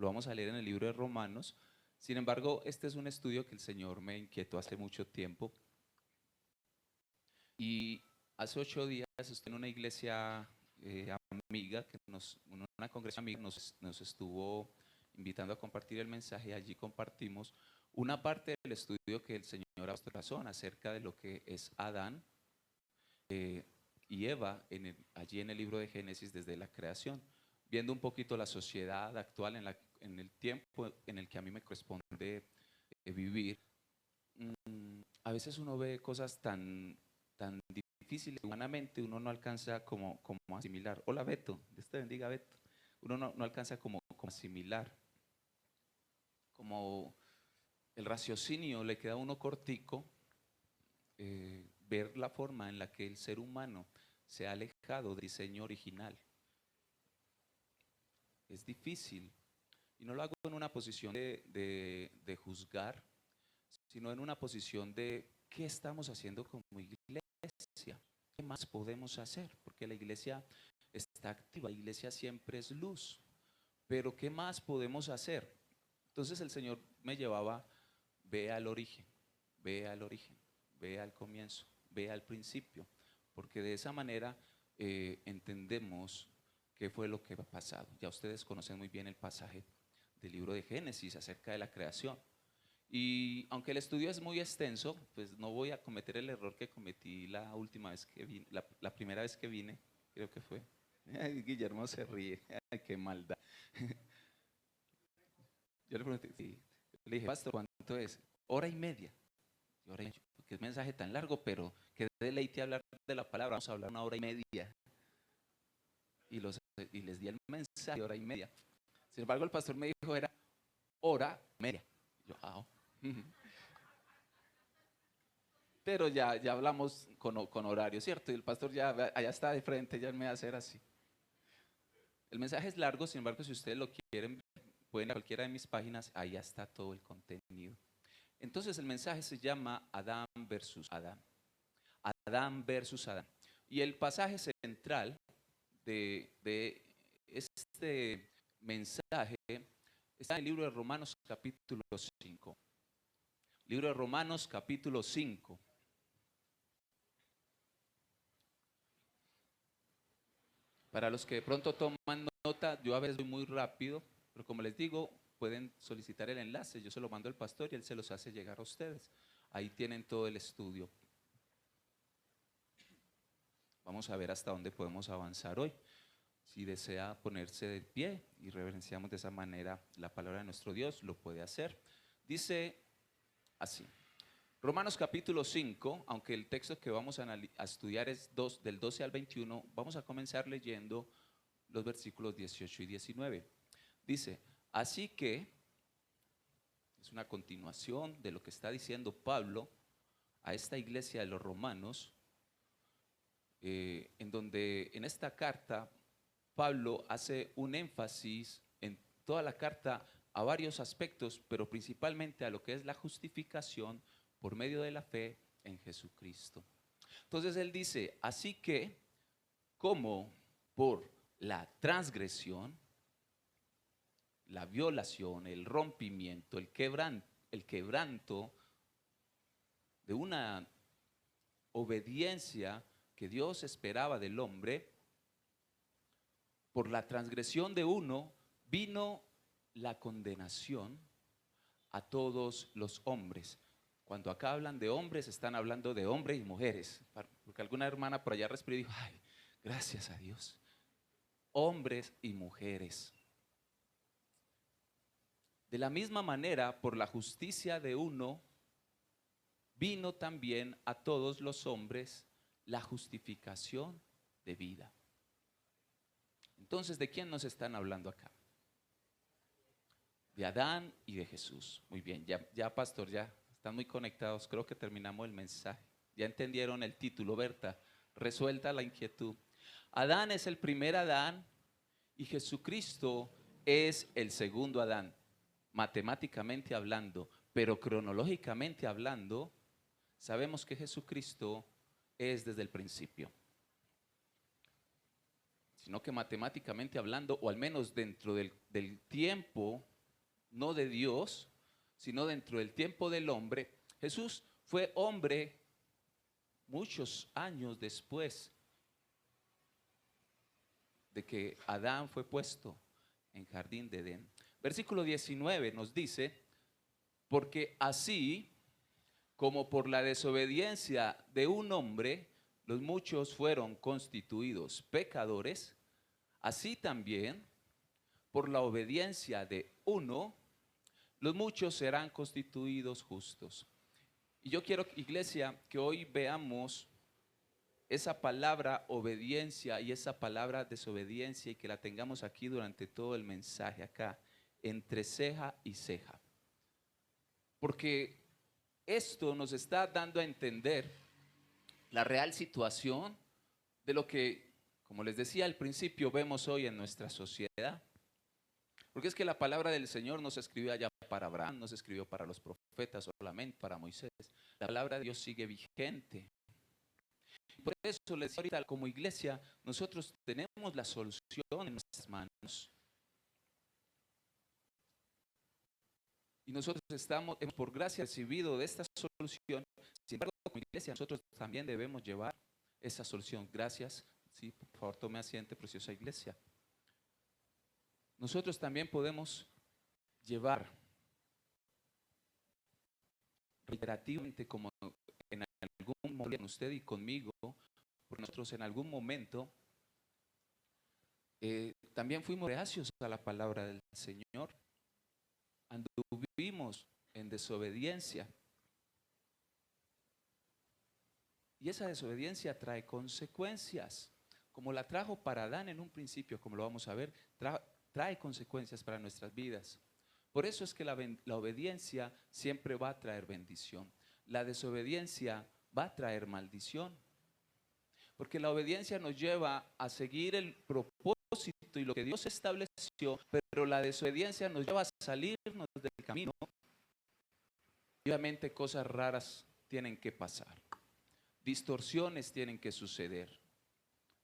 lo vamos a leer en el libro de Romanos. Sin embargo, este es un estudio que el Señor me inquietó hace mucho tiempo. Y hace 8 días estuve en una iglesia amiga, una congregación amiga nos estuvo invitando a compartir el mensaje, y allí compartimos una parte del estudio que el Señor ha puesto en razón acerca de lo que es Adán y Eva allí en el libro de Génesis desde la creación, viendo un poquito la sociedad actual en el tiempo en el que a mí me corresponde vivir. A veces uno ve cosas tan difíciles, humanamente uno no alcanza como a asimilar. Hola Beto, Dios te bendiga Beto. Uno no alcanza como asimilar, como el raciocinio le queda a uno cortico, ver la forma en la que el ser humano se ha alejado del diseño original. Es difícil, y no lo hago en una posición de juzgar, sino en una posición de qué estamos haciendo como iglesia, qué más podemos hacer, porque la iglesia está activa, la iglesia siempre es luz, pero qué más podemos hacer. Entonces el Señor me llevaba, ve al origen, ve al origen, ve al comienzo, ve al principio, porque de esa manera entendemos qué fue lo que ha pasado. Ya ustedes conocen muy bien el pasaje del libro de Génesis acerca de la creación. Y aunque el estudio es muy extenso, pues no voy a cometer el error que cometí la última vez que vine, la primera vez que vine, creo que fue. Ay, Guillermo se ríe, ay, qué maldad. Yo le pregunté, sí, le dije, pastor, ¿cuánto es? Hora y media. Qué mensaje tan largo, pero qué deleite hablar de la palabra. Vamos a hablar 1 hora y media. Y les di el mensaje de 1 hora y media. Sin embargo, el pastor me dijo, era 1 hora y media. Yo, Pero ya hablamos con horario, ¿cierto? Y el pastor ya allá está de frente, ya me va a hacer así. El mensaje es largo, sin embargo, si ustedes lo quieren, pueden ir a cualquiera de mis páginas, ahí está todo el contenido. Entonces el mensaje se llama Adán versus Adán. Adán versus Adán. Y el pasaje central de este mensaje está en el libro de Romanos capítulo 5. Libro de Romanos capítulo 5. Para los que de pronto toman nota, yo a veces voy muy rápido, pero como les digo, pueden solicitar el enlace, yo se lo mando al pastor y él se los hace llegar a ustedes. Ahí tienen todo el estudio. Vamos a ver hasta dónde podemos avanzar hoy. Si desea ponerse de pie y reverenciamos de esa manera la palabra de nuestro Dios, lo puede hacer. Dice así, Romanos capítulo 5, aunque el texto que vamos a estudiar es del 12 al 21, vamos a comenzar leyendo los versículos 18 y 19. Dice, así que, es una continuación de lo que está diciendo Pablo a esta iglesia de los romanos, en donde en esta carta Pablo hace un énfasis en toda la carta a varios aspectos, pero principalmente a lo que es la justificación por medio de la fe en Jesucristo. Entonces él dice, así que como por la transgresión, la violación, el rompimiento, el quebranto de una obediencia que Dios esperaba del hombre, por la transgresión de uno vino la condenación a todos los hombres. Cuando acá hablan de hombres, están hablando de hombres y mujeres, porque alguna hermana por allá respiró y dijo, ay, gracias a Dios. Hombres y mujeres. De la misma manera, por la justicia de uno, vino también a todos los hombres la justificación de vida. Entonces, ¿de quién nos están hablando acá? De Adán y de Jesús. Muy bien, ya pastor, ya están muy conectados. Creo que terminamos el mensaje. Ya entendieron el título, Berta. Resuelta la inquietud. Adán es el primer Adán y Jesucristo es el segundo Adán, matemáticamente hablando, pero cronológicamente hablando, sabemos que Jesucristo es desde el principio. Sino que matemáticamente hablando, o al menos dentro del tiempo no de Dios, sino dentro del tiempo del hombre, Jesús fue hombre muchos años después de que Adán fue puesto en jardín de Edén. Versículo 19 nos dice, porque así como por la desobediencia de un hombre, los muchos fueron constituidos pecadores, así también por la obediencia de uno, los muchos serán constituidos justos. Y yo quiero, iglesia, que hoy veamos esa palabra obediencia y esa palabra desobediencia y que la tengamos aquí durante todo el mensaje acá, entre ceja y ceja. Porque esto nos está dando a entender la real situación de lo que, como les decía al principio, vemos hoy en nuestra sociedad. Porque es que la palabra del Señor no se escribió allá para Abraham, no se escribió para los profetas solamente, para Moisés. La palabra de Dios sigue vigente. Por eso les digo ahorita, como iglesia, nosotros tenemos la solución en nuestras manos. Y nosotros hemos por gracia recibido de esta solución. Sin embargo, como iglesia, nosotros también debemos llevar esa solución. Gracias. Sí, por favor, tome asiento, preciosa iglesia. Nosotros también podemos llevar reiterativamente, como en algún momento usted y conmigo, porque nosotros en algún momento también fuimos reacios a la palabra del Señor, anduvimos en desobediencia. Y esa desobediencia trae consecuencias, como la trajo para Adán en un principio, como lo vamos a ver, trae consecuencias para nuestras vidas. Por eso es que la obediencia siempre va a traer bendición. La desobediencia va a traer maldición. Porque la obediencia nos lleva a seguir el propósito y lo que Dios estableció, pero la desobediencia nos lleva a salirnos del camino. Y obviamente cosas raras tienen que pasar. Distorsiones tienen que suceder.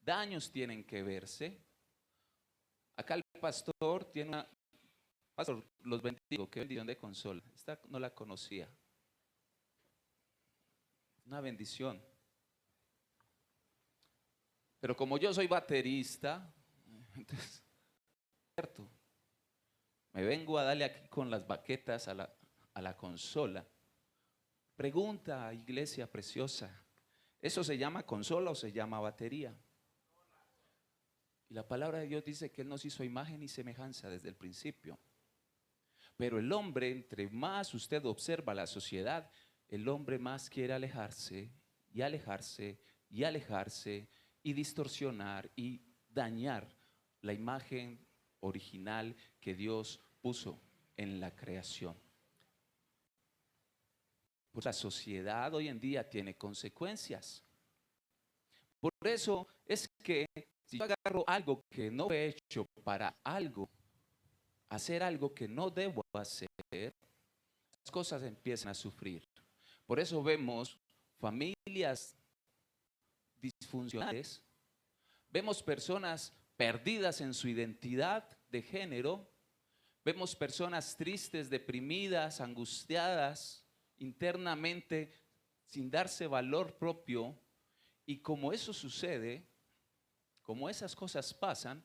Daños tienen que verse. Acá el pastor tiene una... Pastor, los bendigo, qué bendición de consola. Esta no la conocía. Una bendición. Pero como yo soy baterista, entonces, cierto, me vengo a darle aquí con las baquetas a la consola. Pregunta, iglesia preciosa, ¿eso se llama consola o se llama batería? Y la palabra de Dios dice que Él nos hizo imagen y semejanza desde el principio. Pero el hombre, entre más usted observa la sociedad, el hombre más quiere alejarse y alejarse y alejarse y distorsionar y dañar la imagen original que Dios puso en la creación. Pues la sociedad hoy en día tiene consecuencias. Por eso es que si yo agarro algo que no he hecho para algo, hacer algo que no debo hacer, las cosas empiezan a sufrir. Por eso vemos familias disfuncionales, vemos personas perdidas en su identidad de género, vemos personas tristes, deprimidas, angustiadas internamente, sin darse valor propio. Y como eso sucede, como esas cosas pasan,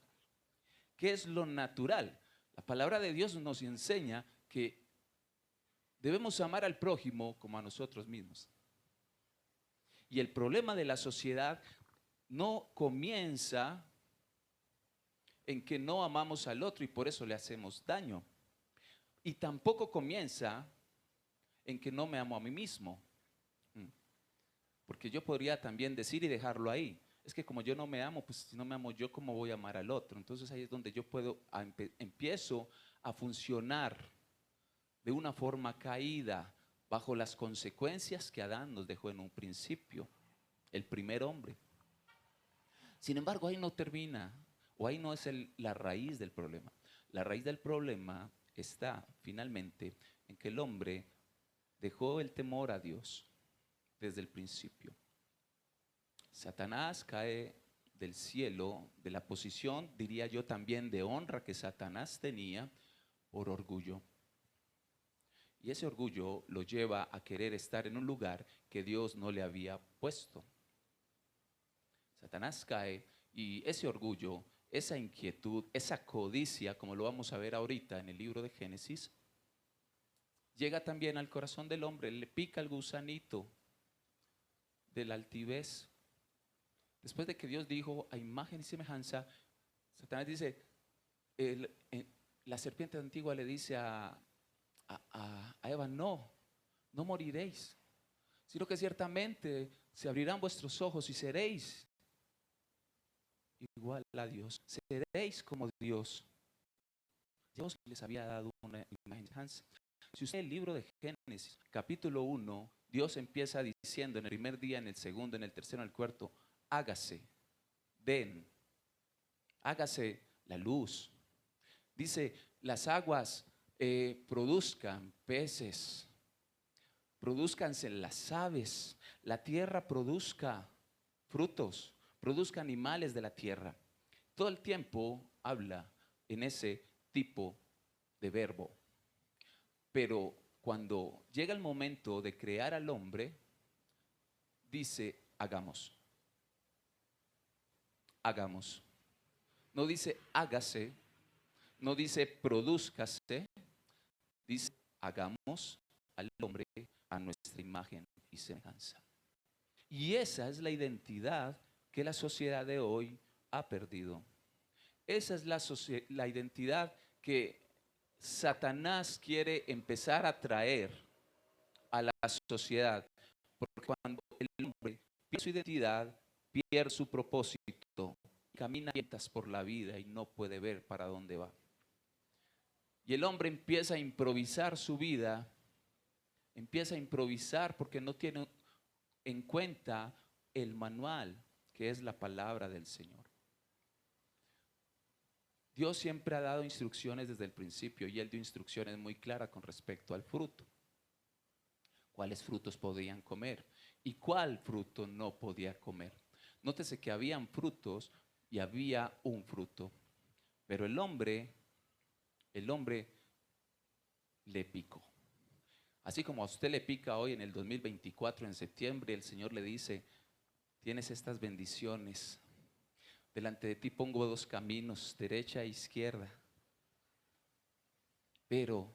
¿qué es lo natural? La palabra de Dios nos enseña que debemos amar al prójimo como a nosotros mismos. Y el problema de la sociedad no comienza en que no amamos al otro y por eso le hacemos daño. Y tampoco comienza en que no me amo a mí mismo. Porque yo podría también decir y dejarlo ahí. Es que como yo no me amo, pues si no me amo yo, ¿cómo voy a amar al otro? Entonces ahí es donde yo empiezo a funcionar de una forma caída bajo las consecuencias que Adán nos dejó en un principio, el primer hombre. Sin embargo, ahí no termina, o ahí no es la raíz del problema. La raíz del problema está finalmente en que el hombre dejó el temor a Dios desde el principio. Satanás cae del cielo, de la posición, diría yo también, de honra que Satanás tenía por orgullo. Y ese orgullo lo lleva a querer estar en un lugar que Dios no le había puesto. Satanás cae y ese orgullo, esa inquietud, esa codicia, como lo vamos a ver ahorita en el libro de Génesis, llega también al corazón del hombre, le pica el gusanito de la altivez. Después de que Dios dijo a imagen y semejanza, Satanás dice, la serpiente antigua le dice a Eva, no moriréis, sino que ciertamente se abrirán vuestros ojos y seréis igual a Dios, seréis como Dios. Dios les había dado una imagen. Si usted lee el libro de Génesis, capítulo 1, Dios empieza diciendo en el primer día, en el segundo, en el tercero, en el cuarto, hágase, hágase la luz. Dice, las aguas produzcan peces, produzcanse las aves, la tierra produzca frutos, produzca animales de la tierra. Todo el tiempo habla en ese tipo de verbo. Pero cuando llega el momento de crear al hombre, dice, hagamos. Hagamos. No dice hágase, no dice produzcase, dice hagamos al hombre a nuestra imagen y semejanza. Y esa es la identidad que la sociedad de hoy ha perdido. Esa es la identidad que Satanás quiere empezar a traer a la sociedad. Porque cuando el hombre pierde su identidad, pierde su propósito, camina por la vida y no puede ver para dónde va. Y el hombre empieza a improvisar su vida, empieza a improvisar porque no tiene en cuenta el manual, que es la palabra del Señor. Dios siempre ha dado instrucciones desde el principio y Él dio instrucciones muy claras con respecto al fruto. ¿Cuáles frutos podían comer y cuál fruto no podía comer? Nótese que habían frutos y había un fruto, pero el hombre le picó. Así como a usted le pica hoy en el 2024, en septiembre, el Señor le dice, tienes estas bendiciones. Delante de ti pongo dos caminos, derecha e izquierda. Pero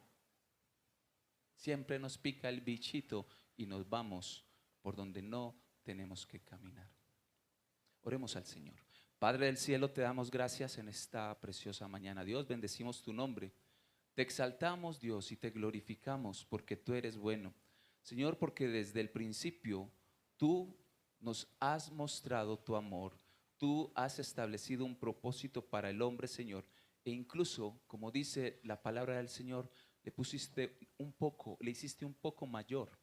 siempre nos pica el bichito y nos vamos por donde no tenemos que caminar. Oremos al Señor. Padre del cielo, te damos gracias en esta preciosa mañana. Dios, bendecimos tu nombre. Te exaltamos, Dios, y te glorificamos porque tú eres bueno. Señor, porque desde el principio tú nos has mostrado tu amor. Tú has establecido un propósito para el hombre, Señor. E incluso, como dice la palabra del Señor, le hiciste un poco mayor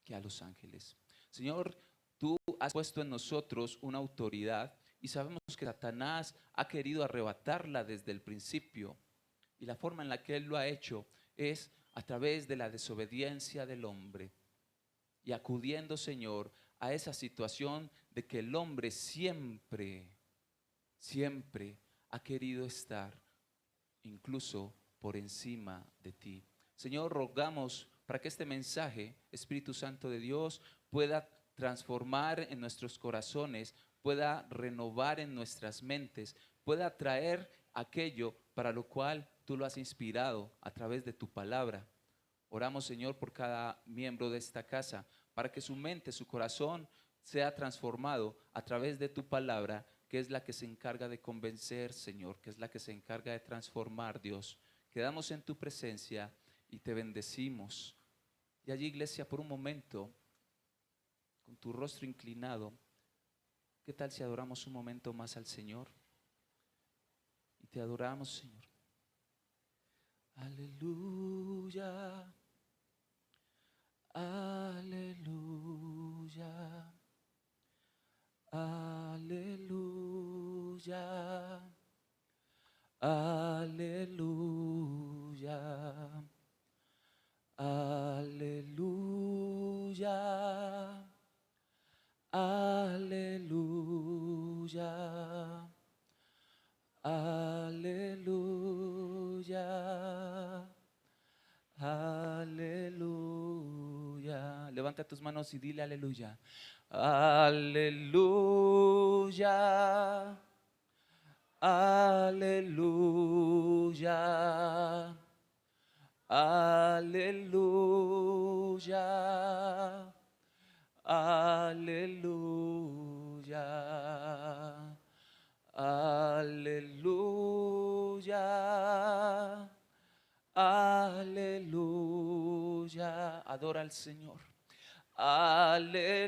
que a los ángeles. Señor, tú has puesto en nosotros una autoridad y sabemos que Satanás ha querido arrebatarla desde el principio. Y la forma en la que Él lo ha hecho es a través de la desobediencia del hombre. Y acudiendo, Señor, a esa situación de que el hombre siempre ha querido estar incluso por encima de ti. Señor, rogamos para que este mensaje, Espíritu Santo de Dios, pueda transformar en nuestros corazones, pueda renovar en nuestras mentes, pueda traer aquello para lo cual tú lo has inspirado a través de tu palabra. Oramos, Señor, por cada miembro de esta casa, para que su mente, su corazón sea transformado a través de tu palabra, que es la que se encarga de convencer, Señor, que es la que se encarga de transformar, Dios. Quedamos en tu presencia y te bendecimos. Y allí, iglesia, por un momento, con tu rostro inclinado, ¿qué tal si adoramos un momento más al Señor? Y te adoramos, Señor. Aleluya, aleluya, aleluya, aleluya, aleluya, aleluya, aleluya, aleluya. Levanta tus manos y dile aleluya. Aleluya. Aleluya. Aleluya. Aleluya. Aleluya. Aleluya. Adora al Señor. Aleluya.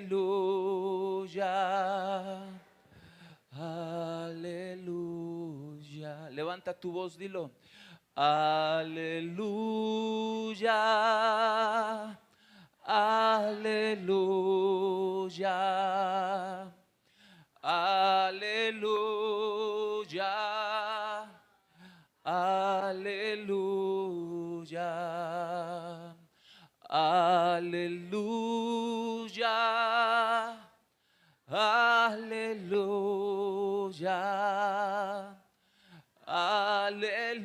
Aleluya. Levanta tu voz, dilo. Aleluya. Aleluya. Aleluya. Aleluya. Aleluya. Aleluya. Aleluya.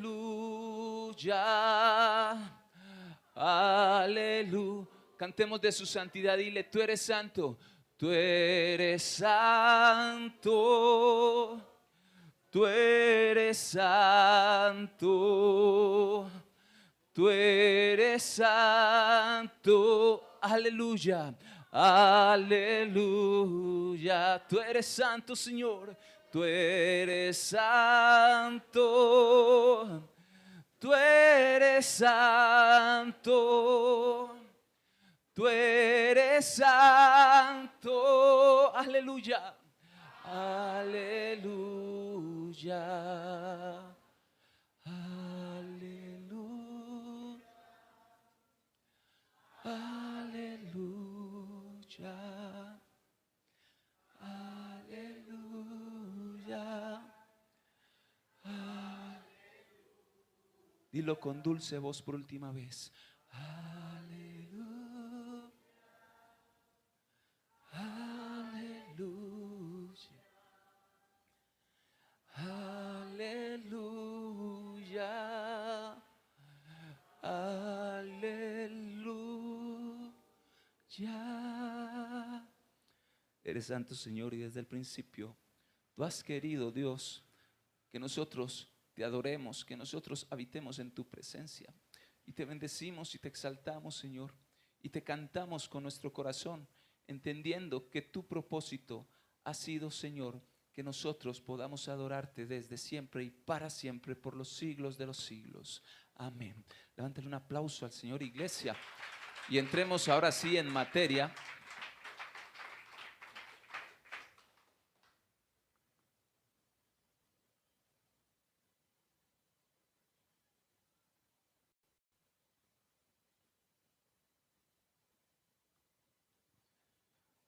Aleluya. Cantemos de su santidad. Dile, tú eres santo. Tú eres santo. Tú eres santo. Tú eres santo. Aleluya. Aleluya. Tú eres santo, Señor. Tú eres santo. Tú eres santo. Tú eres santo. Aleluya. Aleluya. Aleluya. Aleluya. Aleluya. Dilo con dulce voz por última vez. Aleluya. Aleluya. Aleluya. Aleluya. Eres santo, Señor, y desde el principio tú has querido, Dios, que nosotros te adoremos, que nosotros habitemos en tu presencia. Y te bendecimos y te exaltamos, Señor, y te cantamos con nuestro corazón, entendiendo que tu propósito ha sido, Señor, que nosotros podamos adorarte desde siempre y para siempre, por los siglos de los siglos. Amén. Levántale un aplauso al Señor, iglesia, y entremos ahora sí en materia.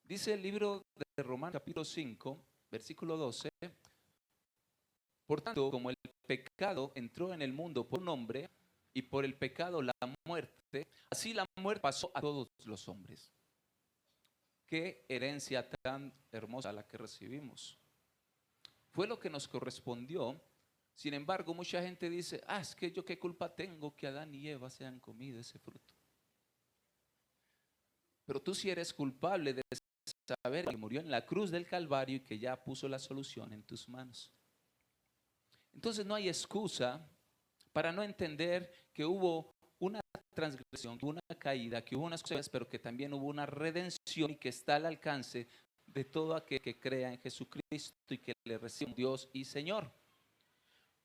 Dice el libro de Romanos capítulo 5, versículo 12. Por tanto, como el pecado entró en el mundo por un hombre y por el pecado la muerte, así la muerte pasó a todos los hombres. Qué herencia tan hermosa la que recibimos. Fue lo que nos correspondió. Sin embargo, mucha gente dice, es que yo qué culpa tengo que Adán y Eva se han comido ese fruto. Pero tú sí eres culpable de saber que murió en la cruz del Calvario y que ya puso la solución en tus manos. Entonces no hay excusa para no entender que hubo una transgresión, que hubo una caída, que hubo unas cosas, pero que también hubo una redención y que está al alcance de todo aquel que crea en Jesucristo y que le recibe Dios y Señor.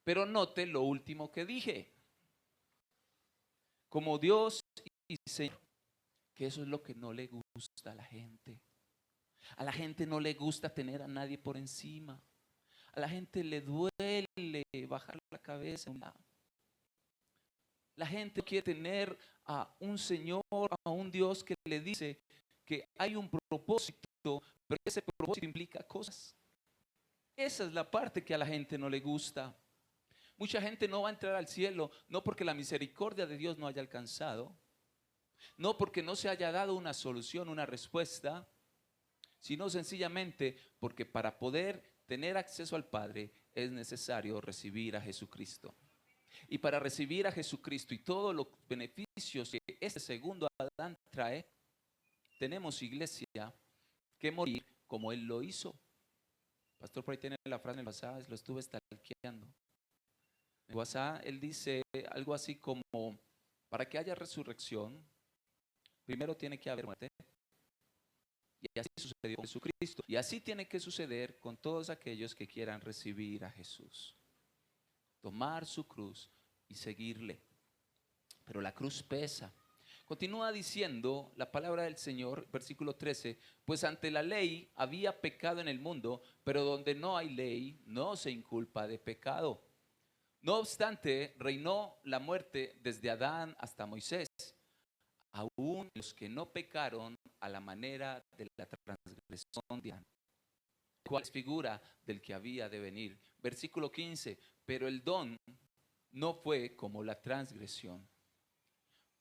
Pero note lo último que dije. Como Dios y Señor, que eso es lo que no le gusta a la gente. A la gente no le gusta tener a nadie por encima. A la gente le duele bajar la cabeza. La gente quiere tener a un Señor, a un Dios que le dice que hay un propósito, pero ese propósito implica cosas. Esa es la parte que a la gente no le gusta. Mucha gente no va a entrar al cielo, no porque la misericordia de Dios no haya alcanzado, no porque no se haya dado una solución, una respuesta, sino sencillamente porque para poder tener acceso al Padre es necesario recibir a Jesucristo. Y para recibir a Jesucristo y todos los beneficios que este segundo Adán trae, tenemos, iglesia, que morir como Él lo hizo. Pastor, por ahí tiene la frase en el WhatsApp, lo estuve stalkeando. En el WhatsApp él dice algo así como, para que haya resurrección, primero tiene que haber muerte. Y así sucedió con Jesucristo. Y así tiene que suceder con todos aquellos que quieran recibir a Jesús. Tomar su cruz y seguirle. Pero la cruz pesa. Continúa diciendo la palabra del Señor, versículo 13, pues ante la ley había pecado en el mundo, pero donde no hay ley no se inculpa de pecado. No obstante, reinó la muerte desde Adán hasta Moisés, aún los que no pecaron a la manera de la transgresión de Adán, cual es figura del que había de venir. Versículo 15, pero el don no fue como la transgresión.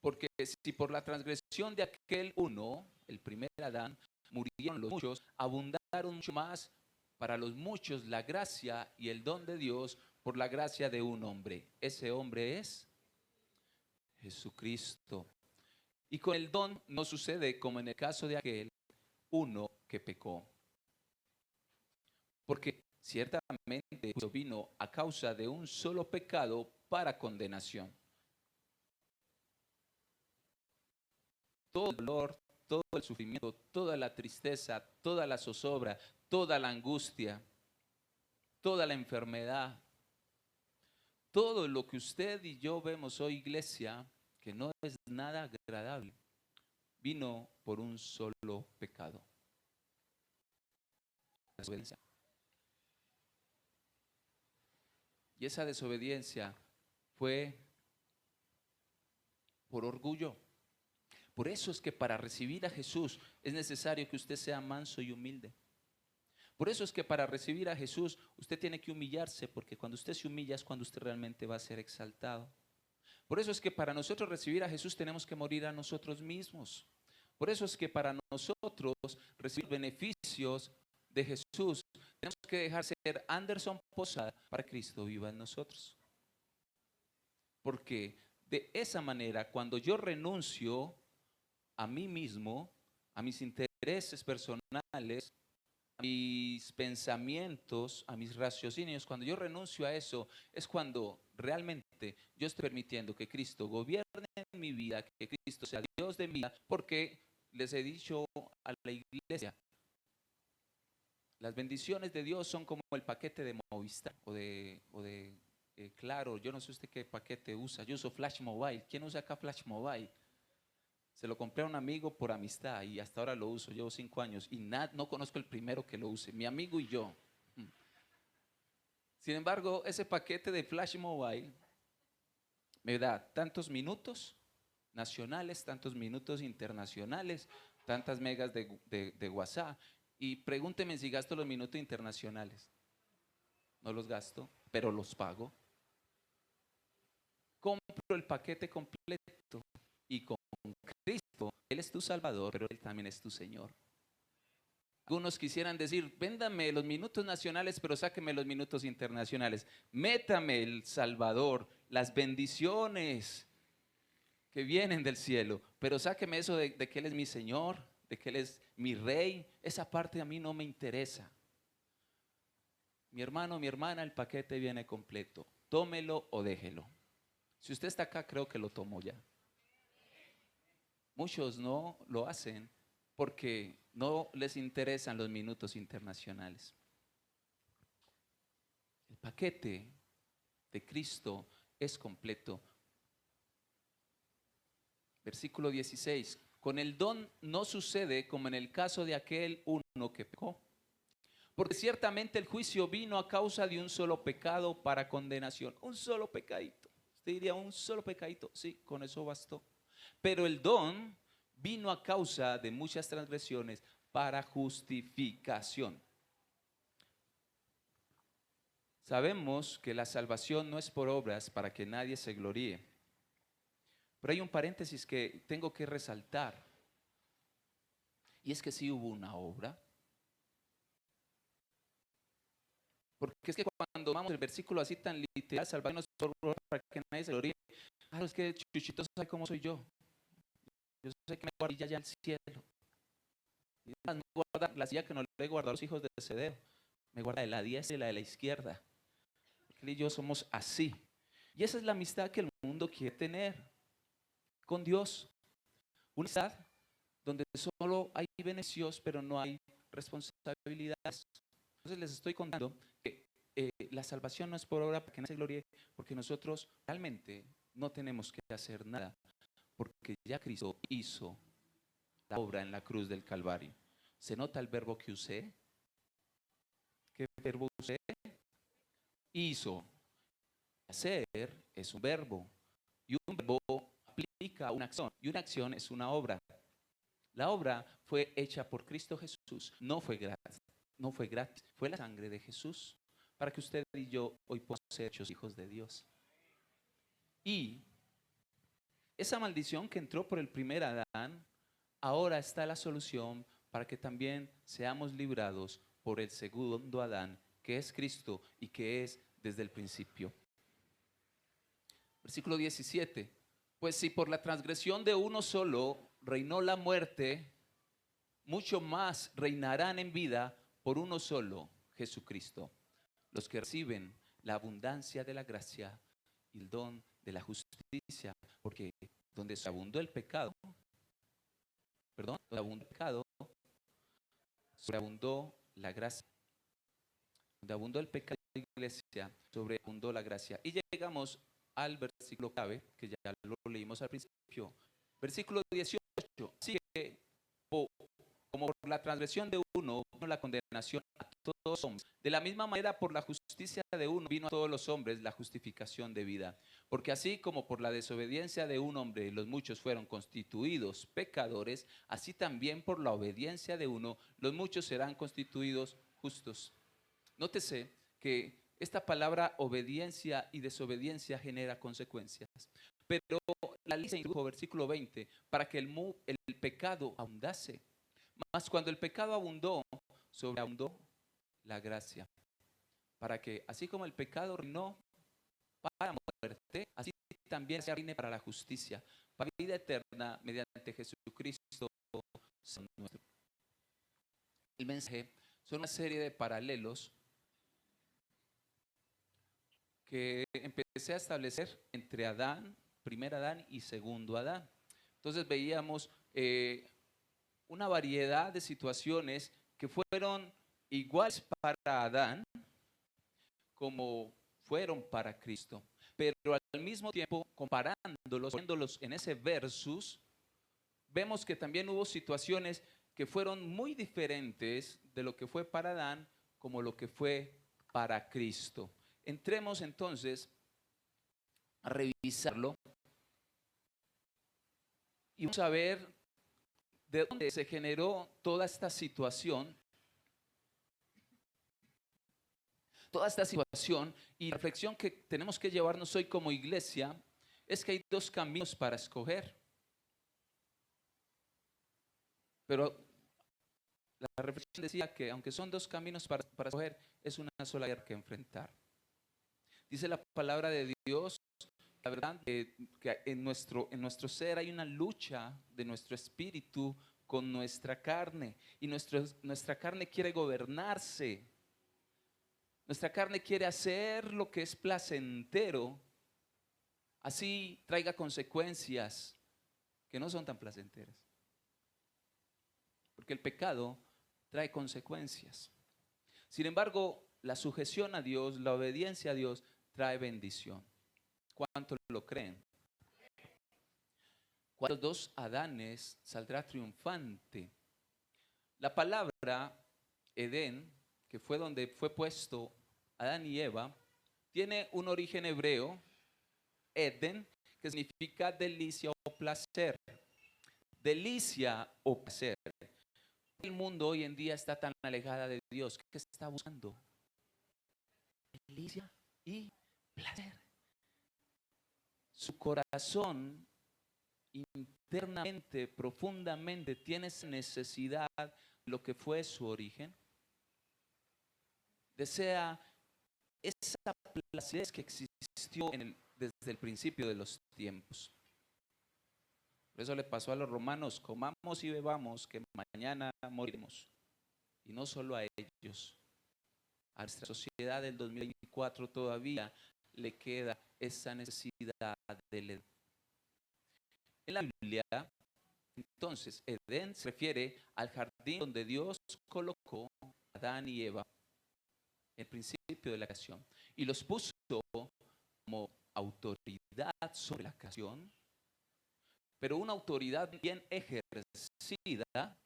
Porque si por la transgresión de aquel uno, el primer Adán, murieron los muchos, abundaron mucho más para los muchos la gracia y el don de Dios por la gracia de un hombre. Ese hombre es Jesucristo. Y con el don no sucede como en el caso de aquel uno que pecó. Porque ciertamente Cristo vino a causa de un solo pecado para condenación. Todo el dolor, todo el sufrimiento, toda la tristeza, toda la zozobra, toda la angustia, toda la enfermedad, todo lo que usted y yo vemos hoy, iglesia, que no es nada agradable, vino por un solo pecado. Desobediencia. Y esa desobediencia fue por orgullo. Por eso es que para recibir a Jesús es necesario que usted sea manso y humilde. Por eso es que para recibir a Jesús usted tiene que humillarse, porque cuando usted se humilla es cuando usted realmente va a ser exaltado. Por eso es que para nosotros recibir a Jesús tenemos que morir a nosotros mismos. Por eso es que para nosotros recibir beneficios de Jesús tenemos que dejar ser Anderson Posada para que Cristo viva en nosotros. Porque de esa manera, cuando yo renuncio a mí mismo, a mis intereses personales, a mis pensamientos, a mis raciocinios, cuando yo renuncio a eso, es cuando realmente yo estoy permitiendo que Cristo gobierne en mi vida, que Cristo sea Dios de mi vida, porque les he dicho a la iglesia, las bendiciones de Dios son como el paquete de Movistar o de Claro. Yo no sé usted qué paquete usa. Yo uso Flash Mobile. ¿Quién usa acá Flash Mobile? Se lo compré a un amigo por amistad y hasta ahora lo uso. Llevo 5 años y no conozco el primero que lo use. Mi amigo y yo. Sin embargo, ese paquete de Flash Mobile me da tantos minutos nacionales, tantos minutos internacionales, tantas megas de WhatsApp. Y pregúnteme si gasto los minutos internacionales. No los gasto, pero los pago. Compro el paquete completo y con Cristo, Él es tu Salvador, pero Él también es tu Señor. Algunos quisieran decir, véndame los minutos nacionales, pero sáqueme los minutos internacionales. Métame el Salvador, las bendiciones que vienen del cielo, pero sáqueme eso de que Él es mi Señor, de que Él es mi Rey. Esa parte a mí no me interesa. Mi hermano, mi hermana, el paquete viene completo. Tómelo o déjelo. Si usted está acá, creo que lo tomó ya. Muchos no lo hacen porque no les interesan los minutos internacionales. El paquete de Cristo es completo. Versículo 16. Con el don no sucede como en el caso de aquel uno que pecó. Porque ciertamente el juicio vino a causa de un solo pecado para condenación. Un solo pecadito. Usted diría un solo pecadito. Sí, con eso bastó. Pero el don vino a causa de muchas transgresiones para justificación. Sabemos que la salvación no es por obras para que nadie se gloríe. Pero hay un paréntesis que tengo que resaltar. Y es que sí hubo una obra. Porque es que cuando vamos el versículo así tan literal, salvarnos por obra para que nadie se gloríe. Ah, es que Chuchito sabe cómo soy yo. Yo sé que me guarda ya al cielo. Y además me guarda la silla que no le he guardado a los hijos de Zebedeo. Me guarda de la diestra y la de la izquierda. Él y yo somos así. Y esa es la amistad que el mundo quiere tener con Dios. Una amistad donde solo hay beneficios, pero no hay responsabilidades. Entonces les estoy contando que la salvación no es por obra para que nadie se gloríe, porque nosotros realmente no tenemos que hacer nada, porque ya Cristo hizo la obra en la cruz del Calvario. ¿Se nota el verbo que usé? ¿Qué verbo usé? Hizo. Hacer es un verbo, y un verbo aplica una acción, y una acción es una obra. La obra fue hecha por Cristo Jesús, no fue gratis, fue la sangre de Jesús, para que usted y yo hoy podamos ser hechos hijos de Dios. Y esa maldición que entró por el primer Adán, ahora está la solución para que también seamos librados por el segundo Adán, que es Cristo y que es desde el principio. Versículo 17. Pues si por la transgresión de uno solo reinó la muerte, mucho más reinarán en vida por uno solo, Jesucristo, los que reciben la abundancia de la gracia y el don de la justicia, porque donde abundó el pecado, sobreabundó la gracia. Donde abundó el pecado, iglesia, sobreabundó la gracia. Y llegamos al versículo clave, que ya lo leímos al principio. Versículo 18. Así que, como por la transgresión de uno vino la condenación a todos los hombres, de la misma manera por la justicia de uno vino a todos los hombres la justificación de vida. Porque así como por la desobediencia de un hombre los muchos fueron constituidos pecadores, así también por la obediencia de uno los muchos serán constituidos justos. Nótese que esta palabra obediencia y desobediencia genera consecuencias. Pero la ley se introdujo, versículo 20, para que el pecado abundase. Mas cuando el pecado abundó, sobreabundó la gracia. Para que así como el pecado reinó para muerte, así también se reine para la justicia, para vida eterna mediante Jesucristo nuestro. El mensaje son una serie de paralelos que empecé a establecer entre Adán, primer Adán y segundo Adán. Entonces veíamos una variedad de situaciones que fueron iguales para Adán como fueron para Cristo. Pero al mismo tiempo, comparándolos, viéndolos en ese versus, vemos que también hubo situaciones que fueron muy diferentes de lo que fue para Adán como lo que fue para Cristo. Entremos entonces a revisarlo y vamos a ver de dónde se generó toda esta situación. Y la reflexión que tenemos que llevarnos hoy como iglesia es que hay dos caminos para escoger. Pero la reflexión decía que aunque son dos caminos para escoger, es una sola guerra que enfrentar. Dice la palabra de Dios, la verdad, que en nuestro ser hay una lucha de nuestro espíritu con nuestra carne. Y nuestra carne quiere gobernarse. Nuestra carne quiere hacer lo que es placentero. Así traiga consecuencias que no son tan placenteras. Porque el pecado trae consecuencias. Sin embargo, la sujeción a Dios, la obediencia a Dios, trae bendición. ¿Cuántos lo creen? ¿Cuál de los dos Adanes saldrá triunfante? La palabra Edén, que fue donde fue puesto Adán y Eva, tiene un origen hebreo, Eden, que significa delicia o placer. Delicia o placer. El mundo hoy en día está tan alejada de Dios. ¿Qué está buscando? Delicia y placer. Su corazón internamente, profundamente, tiene esa necesidad de lo que fue su origen. Desea esa placidez que existió desde el principio de los tiempos. Por eso le pasó a los romanos: comamos y bebamos, que mañana moriremos. Y no solo a ellos, a nuestra sociedad del 2024 todavía le queda esa necesidad del Edén. En la Biblia, entonces, Edén se refiere al jardín donde Dios colocó a Adán y Eva en el principio de la creación y los puso como autoridad sobre la creación, pero una autoridad bien ejercida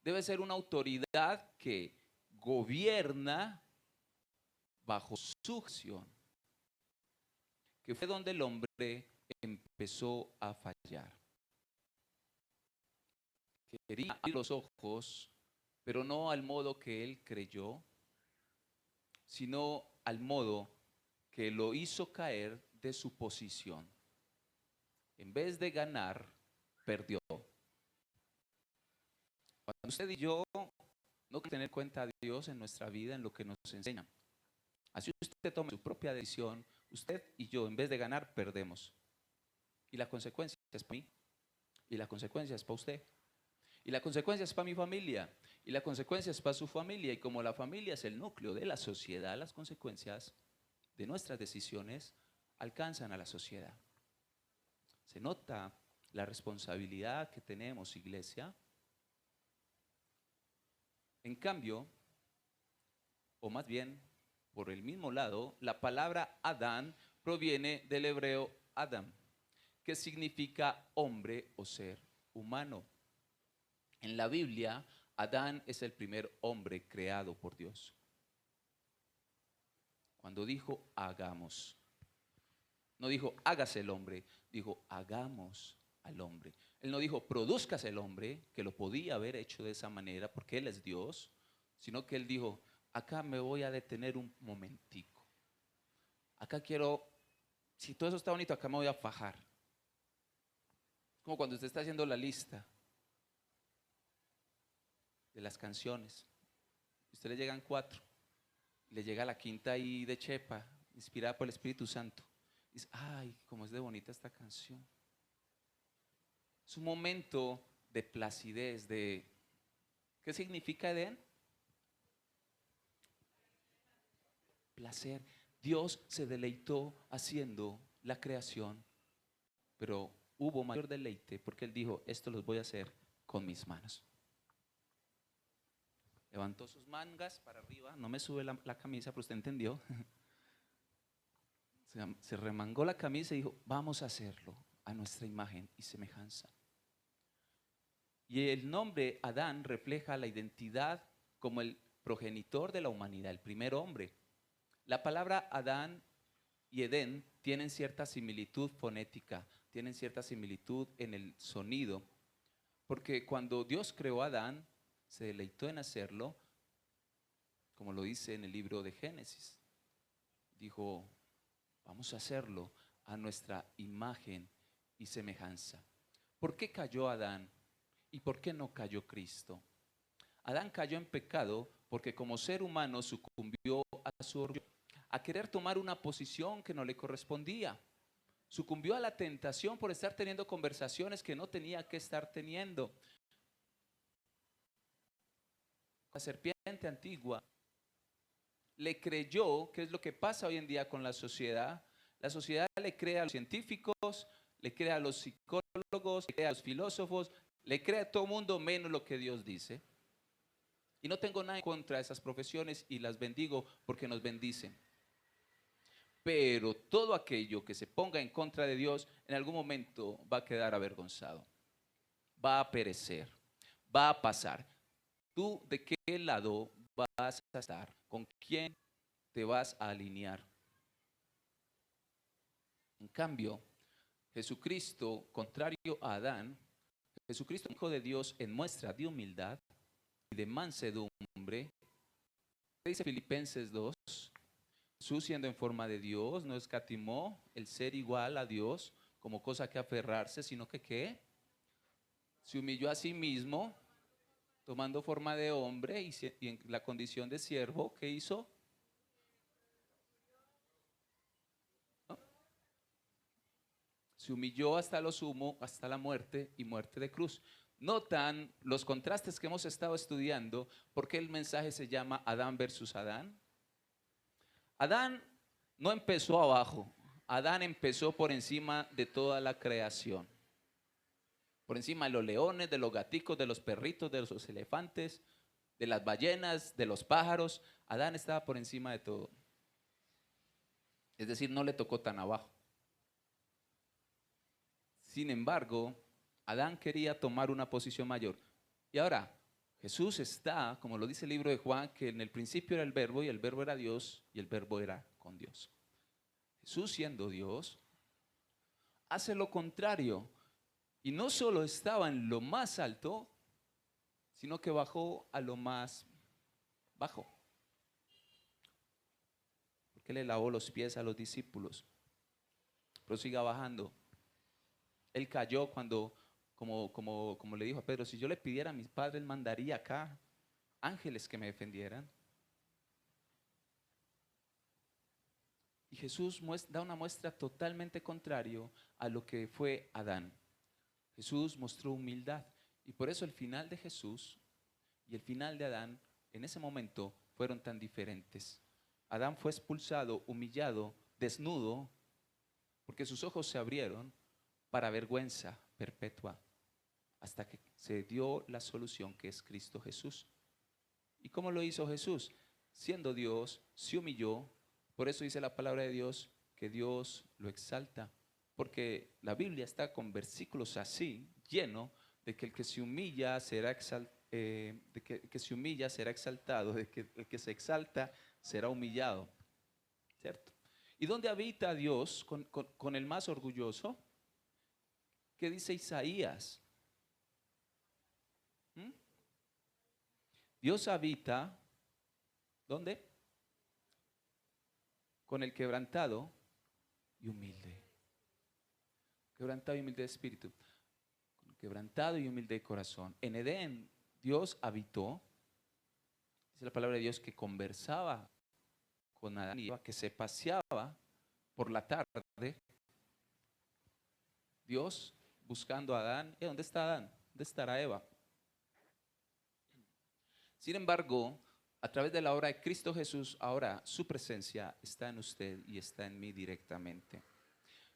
debe ser una autoridad que gobierna bajo su acción, que fue donde el hombre empezó a fallar. Quería abrir los ojos, pero no al modo que él creyó, sino al modo que lo hizo caer de su posición. En vez de ganar, perdió. Cuando usted y yo no queremos tener en cuenta a Dios en nuestra vida, en lo que nos enseña, así usted toma su propia decisión, usted y yo, en vez de ganar, perdemos. Y la consecuencia es para mí, y la consecuencia es para usted, y la consecuencia es para mi familia, y la consecuencia es para su familia. Y como la familia es el núcleo de la sociedad, las consecuencias de nuestras decisiones alcanzan a la sociedad. Se nota la responsabilidad que tenemos, iglesia. En cambio, o más bien, por el mismo lado, la palabra Adán proviene del hebreo Adam, que significa hombre o ser humano. En la Biblia, Adán es el primer hombre creado por Dios. Cuando dijo hagamos, no dijo hágase el hombre, dijo hagamos al hombre. Él no dijo produzcase el hombre, que lo podía haber hecho de esa manera porque Él es Dios, sino que Él dijo, acá me voy a detener un momentico. Acá quiero, si todo eso está bonito, acá me voy a fajar. Como cuando usted está haciendo la lista de las canciones. A usted le llegan 4, le llega la quinta ahí de chepa, inspirada por el Espíritu Santo. Dice, ay, cómo es de bonita esta canción. Es un momento de placidez, de... ¿Qué significa Edén? Placer. Dios se deleitó haciendo la creación, pero hubo mayor deleite porque Él dijo, esto los voy a hacer con mis manos. Levantó sus mangas para arriba, no me sube la camisa, pero usted entendió. Se remangó la camisa y dijo, vamos a hacerlo a nuestra imagen y semejanza. Y el nombre Adán refleja la identidad como el progenitor de la humanidad, el primer hombre. La palabra Adán y Edén tienen cierta similitud fonética, tienen cierta similitud en el sonido, porque cuando Dios creó a Adán, se deleitó en hacerlo, como lo dice en el libro de Génesis. Dijo, vamos a hacerlo a nuestra imagen y semejanza. ¿Por qué cayó Adán? ¿Y por qué no cayó Cristo? Adán cayó en pecado porque como ser humano sucumbió a su orgullo, a querer tomar una posición que no le correspondía. Sucumbió a la tentación por estar teniendo conversaciones que no tenía que estar teniendo. La serpiente antigua le creyó, que es lo que pasa hoy en día con la sociedad. La sociedad le cree a los científicos, le cree a los psicólogos, le cree a los filósofos, le cree a todo mundo menos lo que Dios dice. Y no tengo nada en contra de esas profesiones y las bendigo porque nos bendicen. Pero todo aquello que se ponga en contra de Dios en algún momento va a quedar avergonzado, va a perecer, va a pasar. ¿Tú de qué lado vas a estar? ¿Con quién te vas a alinear? En cambio, Jesucristo, contrario a Adán, Jesucristo, Hijo de Dios, en muestra de humildad y de mansedumbre, dice Filipenses 2, Jesús siendo en forma de Dios, no escatimó el ser igual a Dios como cosa que aferrarse, sino que ¿qué? Se humilló a sí mismo, tomando forma de hombre y en la condición de siervo, ¿qué hizo? Se humilló hasta lo sumo, hasta la muerte y muerte de cruz. Notan los contrastes que hemos estado estudiando, porque el mensaje se llama Adán versus Adán. Adán no empezó abajo, Adán empezó por encima de toda la creación. Por encima de los leones, de los gaticos, de los perritos, de los elefantes, de las ballenas, de los pájaros. Adán estaba por encima de todo. Es decir, no le tocó tan abajo. Sin embargo, Adán quería tomar una posición mayor. Y ahora, Jesús está, como lo dice el libro de Juan, que en el principio era el verbo y el verbo era Dios y el verbo era con Dios. Jesús, siendo Dios, hace lo contrario y no solo estaba en lo más alto, sino que bajó a lo más bajo. Porque le lavó los pies a los discípulos. Pero siga bajando. Él cayó cuando, como le dijo a Pedro, si yo le pidiera a mis padres, mandaría acá ángeles que me defendieran. Y Jesús da una muestra totalmente contrario a lo que fue Adán. Jesús mostró humildad y por eso el final de Jesús y el final de Adán en ese momento fueron tan diferentes. Adán fue expulsado, humillado, desnudo, porque sus ojos se abrieron para vergüenza perpetua, hasta que se dio la solución que es Cristo Jesús. ¿Y cómo lo hizo Jesús? Siendo Dios, se humilló. Por eso dice la palabra de Dios que Dios lo exalta, porque la Biblia está con versículos así, lleno de que el que se humilla será exaltado, de que el que se humilla será exaltado, de que el que se exalta será humillado, ¿cierto? ¿Y dónde habita Dios con el más orgulloso? ¿Qué dice Isaías? Dios habita, ¿dónde? Con el quebrantado y humilde. Quebrantado y humilde de espíritu. Con el quebrantado y humilde de corazón. En Edén, Dios habitó. Dice la palabra de Dios que conversaba con Adán y Eva, que se paseaba por la tarde. Dios buscando a Adán. ¿Y dónde está Adán? ¿Dónde estará Eva? Sin embargo, a través de la obra de Cristo Jesús, ahora su presencia está en usted y está en mí directamente.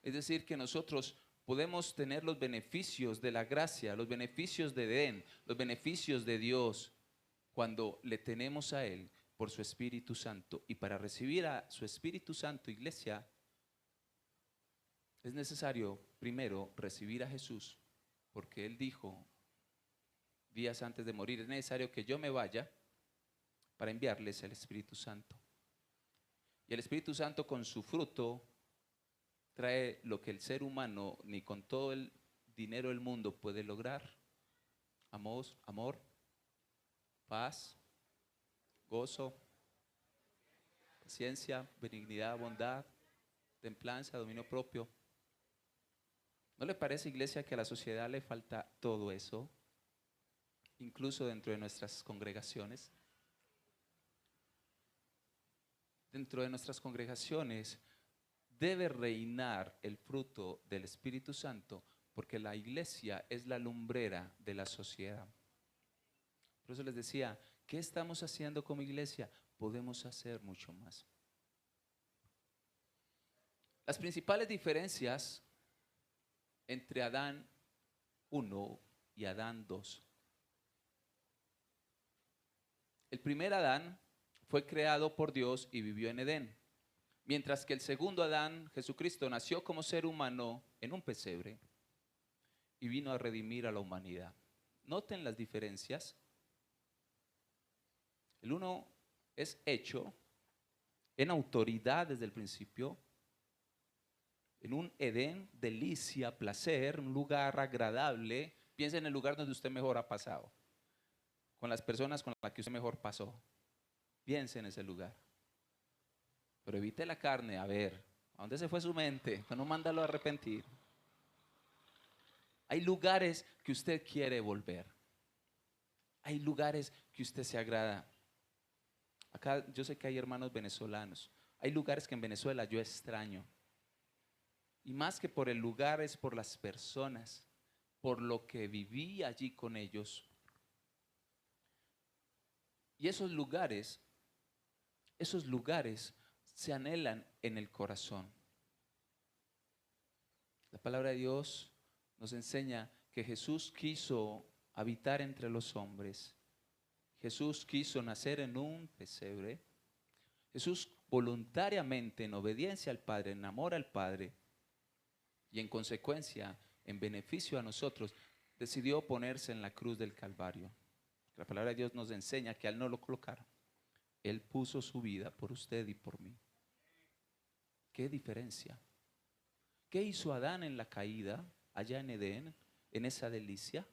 Es decir, que nosotros podemos tener los beneficios de la gracia, los beneficios de Edén, los beneficios de Dios, cuando le tenemos a Él por su Espíritu Santo. Y para recibir a su Espíritu Santo, iglesia, es necesario primero recibir a Jesús, porque Él dijo días antes de morir, es necesario que yo me vaya para enviarles el Espíritu Santo. Y el Espíritu Santo con su fruto trae lo que el ser humano ni con todo el dinero del mundo puede lograr. Amor, paz, gozo, paciencia, benignidad, bondad, templanza, dominio propio. ¿No le parece, iglesia, que a la sociedad le falta todo eso? Incluso dentro de nuestras congregaciones. Dentro de nuestras congregaciones debe reinar el fruto del Espíritu Santo, porque la iglesia es la lumbrera de la sociedad. Por eso les decía, ¿qué estamos haciendo como iglesia? Podemos hacer mucho más. Las principales diferencias entre Adán 1 y Adán 2. El primer Adán fue creado por Dios y vivió en Edén, mientras que el segundo Adán, Jesucristo, nació como ser humano en un pesebre y vino a redimir a la humanidad. Noten las diferencias. El uno es hecho en autoridad desde el principio, en un Edén, delicia, placer, un lugar agradable. Piensa en el lugar donde usted mejor ha pasado, con las personas con las que usted mejor pasó. Piense en ese lugar. Pero evite la carne. A ver, ¿a dónde se fue su mente? Para no mandarlo a arrepentir. Hay lugares que usted quiere volver. Hay lugares que usted se agrada. Acá yo sé que hay hermanos venezolanos. Hay lugares que en Venezuela yo extraño. Y más que por el lugar, es por las personas, por lo que viví allí con ellos. Y esos lugares se anhelan en el corazón. La palabra de Dios nos enseña que Jesús quiso habitar entre los hombres. Jesús quiso nacer en un pesebre. Jesús voluntariamente, en obediencia al Padre, en amor al Padre y en consecuencia, en beneficio a nosotros, decidió ponerse en la cruz del Calvario. La palabra de Dios nos enseña que al no lo colocar, Él puso su vida por usted y por mí. ¿Qué diferencia? ¿Qué hizo Adán en la caída, allá en Edén, en esa delicia?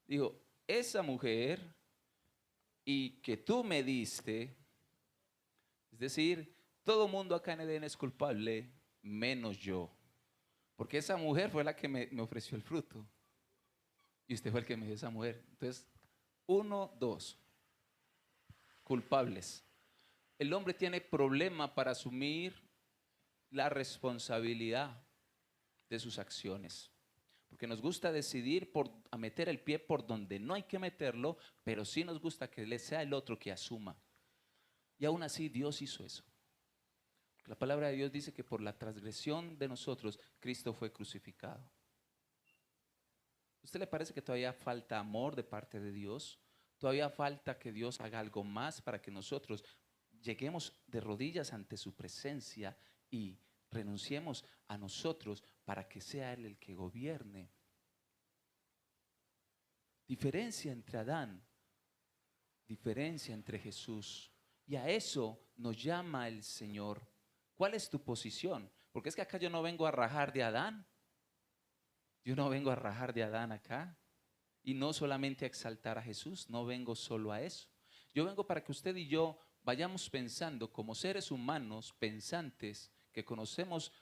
Dijo, esa mujer y que tú me diste, es decir, todo mundo acá en Edén es culpable, menos yo. Porque esa mujer fue la que me ofreció el fruto. Y usted fue el que me dio esa mujer. Entonces, 1, 2, culpables. El hombre tiene problema para asumir la responsabilidad de sus acciones. Porque nos gusta decidir a meter el pie por donde no hay que meterlo, pero sí nos gusta que sea el otro que asuma. Y aún así Dios hizo eso. La palabra de Dios dice que por la transgresión de nosotros, Cristo fue crucificado. ¿A usted le parece que todavía falta amor de parte de Dios? ¿Todavía falta que Dios haga algo más para que nosotros lleguemos de rodillas ante su presencia y renunciemos a nosotros para que sea Él el que gobierne? Diferencia entre Adán, diferencia entre Jesús. Y a eso nos llama el Señor. ¿Cuál es tu posición? Porque es que acá yo no vengo a rajar de Adán. Yo no vengo a rajar de Adán acá. Y no solamente a exaltar a Jesús, no vengo solo a eso. Yo vengo para que usted y yo vayamos pensando como seres humanos pensantes, que conocemos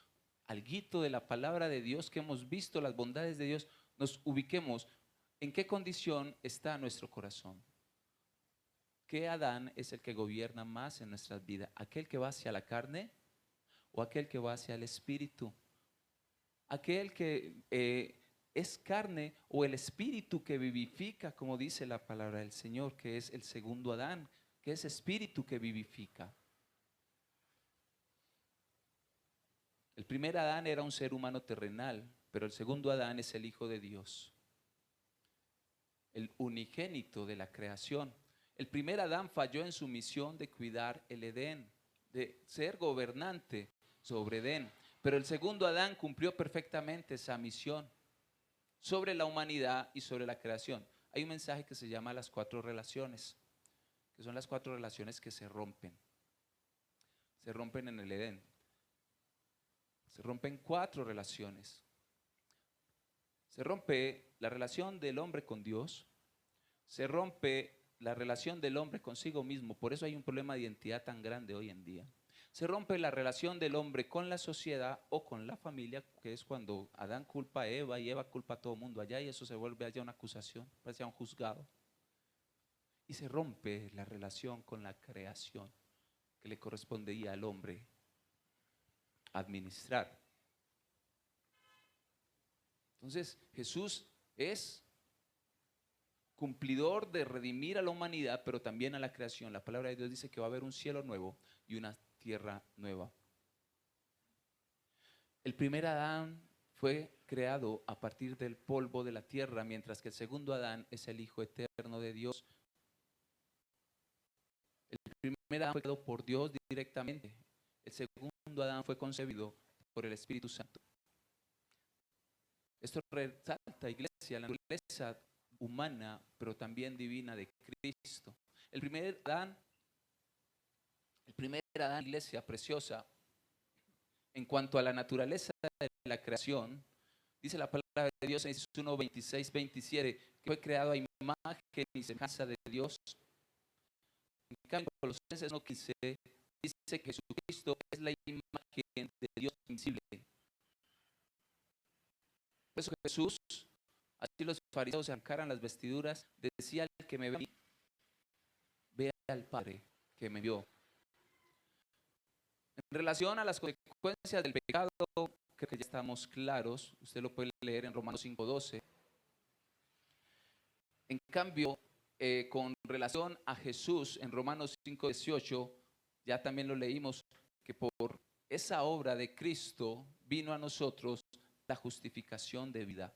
alguito de la palabra de Dios, que hemos visto las bondades de Dios, nos ubiquemos en qué condición está nuestro corazón. ¿Qué Adán es el que gobierna más en nuestras vidas? ¿Aquel que va hacia la carne o aquel que va hacia el espíritu? ¿Aquel que es carne o el espíritu que vivifica, como dice la palabra del Señor, que es el segundo Adán, que es espíritu que vivifica? El primer Adán era un ser humano terrenal, pero el segundo Adán es el Hijo de Dios, el unigénito de la creación. El primer Adán falló en su misión de cuidar el Edén, de ser gobernante sobre Edén. Pero el segundo Adán cumplió perfectamente esa misión sobre la humanidad y sobre la creación. Hay un mensaje que se llama las 4 relaciones, que son las 4 relaciones que se rompen. Se rompen en el Edén. Se rompen 4 relaciones. Se rompe la relación del hombre con Dios. Se rompe la relación del hombre consigo mismo. Por eso hay un problema de identidad tan grande hoy en día. Se rompe la relación del hombre con la sociedad o con la familia, que es cuando Adán culpa a Eva y Eva culpa a todo el mundo allá, y eso se vuelve allá una acusación, parece un juzgado. Y se rompe la relación con la creación que le correspondería al hombre administrar. Entonces Jesús es cumplidor de redimir a la humanidad, pero también a la creación. La palabra de Dios dice que va a haber un cielo nuevo y una tierra nueva. El primer Adán fue creado a partir del polvo de la tierra, mientras que el segundo Adán es el Hijo eterno de Dios. El primer Adán fue creado por Dios directamente. El segundo Adán fue concebido por el Espíritu Santo. Esto resalta, iglesia, la naturaleza humana, pero también divina de Cristo. El primer Adán, iglesia preciosa, en cuanto a la naturaleza de la creación, dice la palabra de Dios en Génesis 1, 26, 27, que fue creado a imagen y semejanza de Dios. En cambio, Colosenses 1:15 dice que Jesucristo es la imagen de Dios invisible. Por eso Jesús, así los fariseos se arrancaran las vestiduras, decía al que me ve a mí, ve al Padre que me vio. En relación a las consecuencias del pecado, creo que ya estamos claros. Usted lo puede leer en Romanos 5:12. En cambio, con relación a Jesús, en Romanos 5:18, ya también lo leímos, que por esa obra de Cristo vino a nosotros la justificación de vida.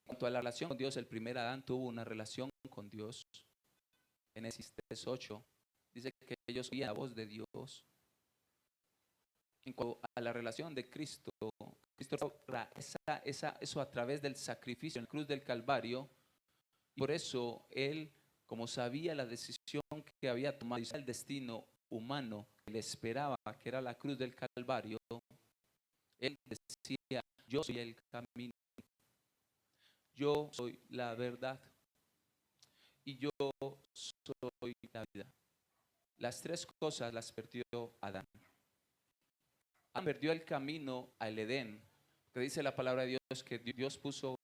En cuanto a la relación con Dios, el primer Adán tuvo una relación con Dios. Génesis 3:8 dice que ellos oían la voz de Dios. En cuanto a la relación de Cristo, Cristo logra eso a través del sacrificio en la cruz del Calvario. Y por eso Él, como sabía la decisión que había tomado y el destino humano que le esperaba, que era la cruz del Calvario, Él decía: yo soy el camino, yo soy la verdad y yo soy la vida. Las tres cosas las perdió Adán. Adán perdió el camino al Edén, que dice la palabra de Dios que Dios puso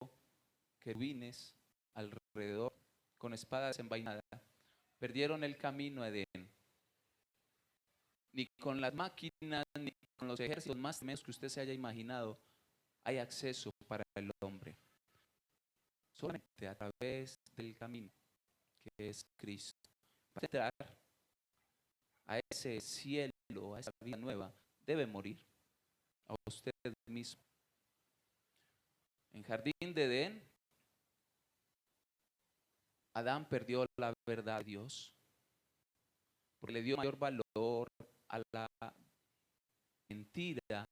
querubines alrededor con espadas desenvainadas. Perdieron el camino a Edén. Ni con las máquinas, ni con los ejércitos más tremendos que usted se haya imaginado, hay acceso para el hombre. Solamente a través del camino que es Cristo. Para entrar a ese cielo, a esa vida nueva, debe morir a usted mismo. En jardín de Edén, Adán perdió la verdad de Dios, porque le dio mayor valor a la mentira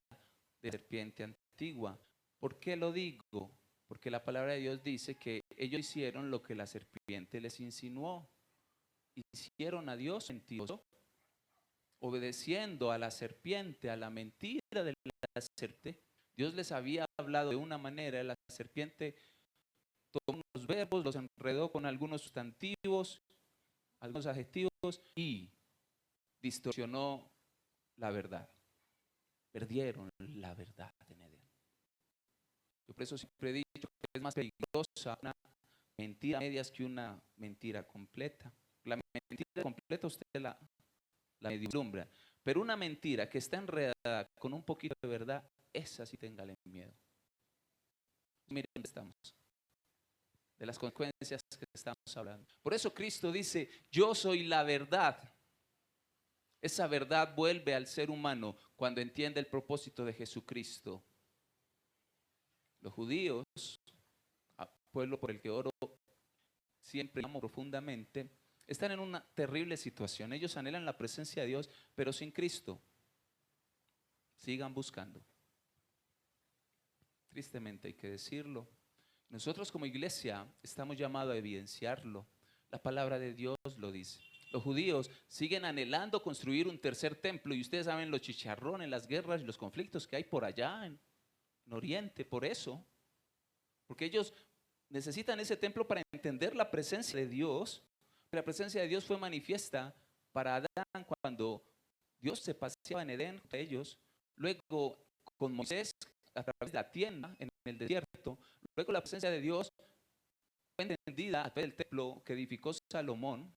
de serpiente antigua. ¿Por qué lo digo? Porque la palabra de Dios dice que ellos hicieron lo que la serpiente les insinuó. Hicieron a Dios mentiroso, obedeciendo a la serpiente, a la mentira de la serpiente. Dios les había hablado de una manera, la serpiente tomó unos verbos, los enredó con algunos sustantivos, algunos adjetivos y distorsionó la verdad. Perdieron la verdad en Edén. Yo por eso siempre he dicho que es más peligrosa una mentira a medias que una mentira completa. La mentira completa usted la medio vislumbra, pero una mentira que está enredada con un poquito de verdad, esa sí téngale miedo. Miren dónde estamos, de las consecuencias que estamos hablando. Por eso Cristo dice: yo soy la verdad. Esa verdad vuelve al ser humano cuando entiende el propósito de Jesucristo. Los judíos, pueblo por el que oro siempre amo profundamente, están en una terrible situación. Ellos anhelan la presencia de Dios, pero sin Cristo. Sigan buscando. Tristemente hay que decirlo. Nosotros como iglesia estamos llamados a evidenciarlo. La palabra de Dios lo dice. Los judíos siguen anhelando construir un tercer templo, y ustedes saben los chicharrones, las guerras y los conflictos que hay por allá en Oriente, por eso. Porque ellos necesitan ese templo para entender la presencia de Dios. La presencia de Dios fue manifiesta para Adán cuando Dios se paseaba en Edén con ellos. Luego con Moisés a través de la tienda en el desierto. Luego la presencia de Dios fue entendida a través del templo que edificó Salomón.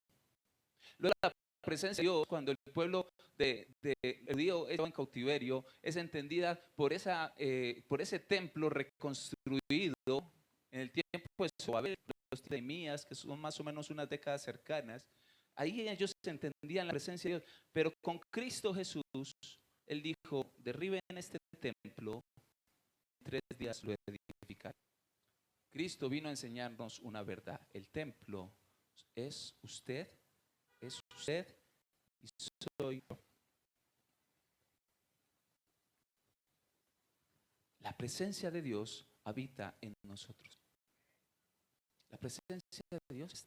Luego la presencia de Dios cuando el pueblo de judío estaba en cautiverio es entendida por ese templo reconstruido en el tiempo de Zorobabel, los de Nehemías, que son más o menos unas décadas cercanas. Ahí ellos entendían la presencia de Dios, pero con Cristo Jesús, Él dijo: derriben este templo, en 3 días lo edificaré. Cristo vino a enseñarnos una verdad: el templo es usted y soy yo. La presencia de Dios habita en nosotros. La presencia de Dios,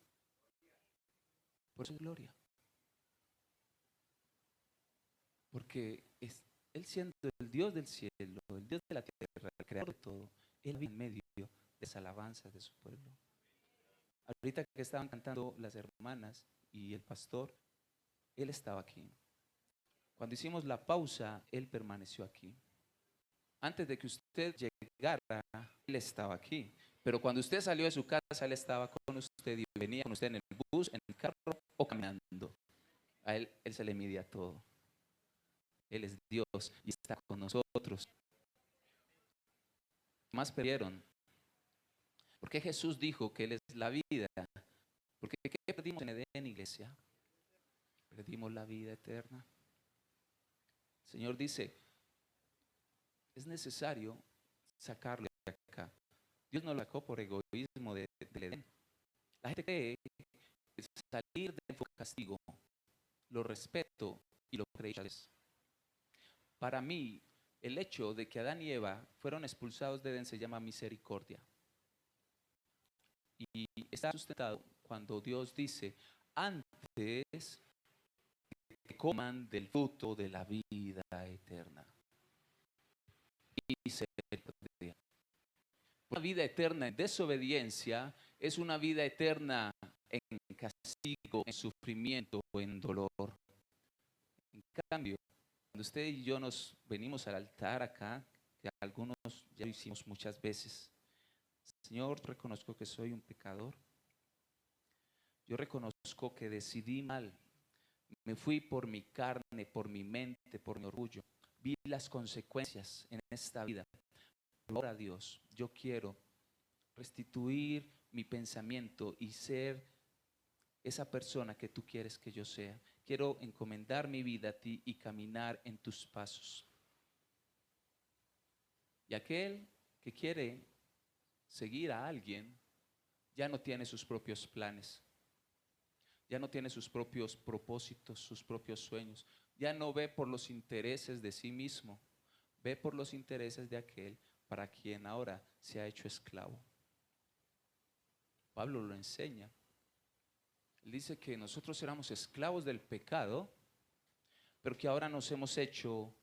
por su gloria. Porque Él siendo el Dios del cielo, el Dios de la tierra, el creador de todo, Él vive en medio de las alabanzas de su pueblo. Ahorita que estaban cantando las hermanas y el pastor, Él estaba aquí. Cuando hicimos la pausa, Él permaneció aquí. Antes de que usted llegara, Él estaba aquí. Pero cuando usted salió de su casa, Él estaba con usted y venía con usted en el bus, en el carro o caminando. A Él se le midía todo. Él es Dios y está con nosotros. Más perdieron. Porque Jesús dijo que Él es la vida. Porque ¿qué perdimos en Edén, iglesia? Perdimos la vida eterna. El Señor dice, es necesario sacarlo de acá. Dios no lo sacó por egoísmo del Edén. La gente cree que salir del castigo, lo respeto y lo creo. Para mí, el hecho de que Adán y Eva fueron expulsados de Edén se llama misericordia. Y está sustentado cuando Dios dice, antes que coman del fruto de la vida eterna. Y se perdía. Una vida eterna en desobediencia es una vida eterna en castigo, en sufrimiento, en dolor. En cambio, cuando usted y yo nos venimos al altar acá, que algunos ya lo hicimos muchas veces, Señor, reconozco que soy un pecador. Yo reconozco que decidí mal. Me fui por mi carne, por mi mente, por mi orgullo. Vi las consecuencias en esta vida. Ahora, Dios, yo quiero restituir mi pensamiento y ser esa persona que tú quieres que yo sea. Quiero encomendar mi vida a ti y caminar en tus pasos. Y aquel que quiere seguir a alguien ya no tiene sus propios planes, ya no tiene sus propios propósitos, sus propios sueños, ya no ve por los intereses de sí mismo, ve por los intereses de aquel para quien ahora se ha hecho esclavo. Pablo lo enseña. Él dice que nosotros éramos esclavos del pecado, pero que ahora nos hemos hecho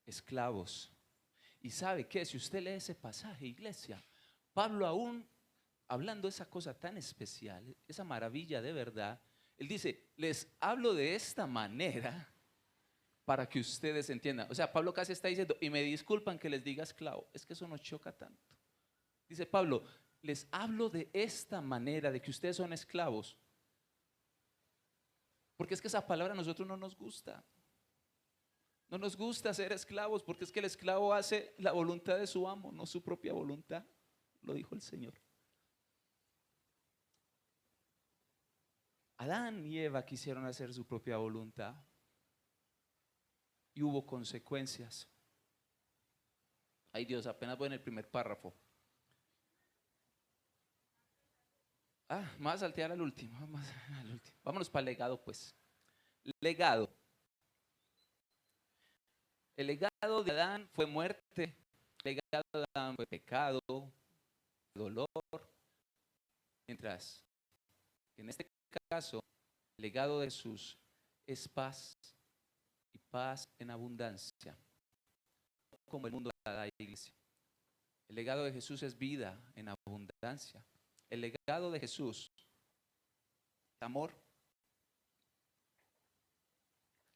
esclavos. Y sabe que si usted lee ese pasaje, iglesia, Pablo aún hablando esa cosa tan especial, esa maravilla de verdad, él dice, les hablo de esta manera para que ustedes entiendan. O sea, Pablo casi está diciendo, y me disculpan que les diga esclavo, es que eso nos choca tanto. Dice Pablo, les hablo de esta manera, de que ustedes son esclavos. Porque es que esa palabra a nosotros no nos gusta. No nos gusta ser esclavos, porque es que el esclavo hace la voluntad de su amo, no su propia voluntad. Lo dijo el Señor. Adán y Eva quisieron hacer su propia voluntad y hubo consecuencias. Ay Dios, apenas voy en el primer párrafo. Más saltear al último, Vámonos para el legado, pues. Legado. El legado de Adán fue muerte. El legado de Adán fue pecado, dolor. Mientras que en este caso, el legado de Jesús es paz y paz en abundancia. Como el mundo la da, iglesia. El legado de Jesús es vida en abundancia. El legado de Jesús es amor.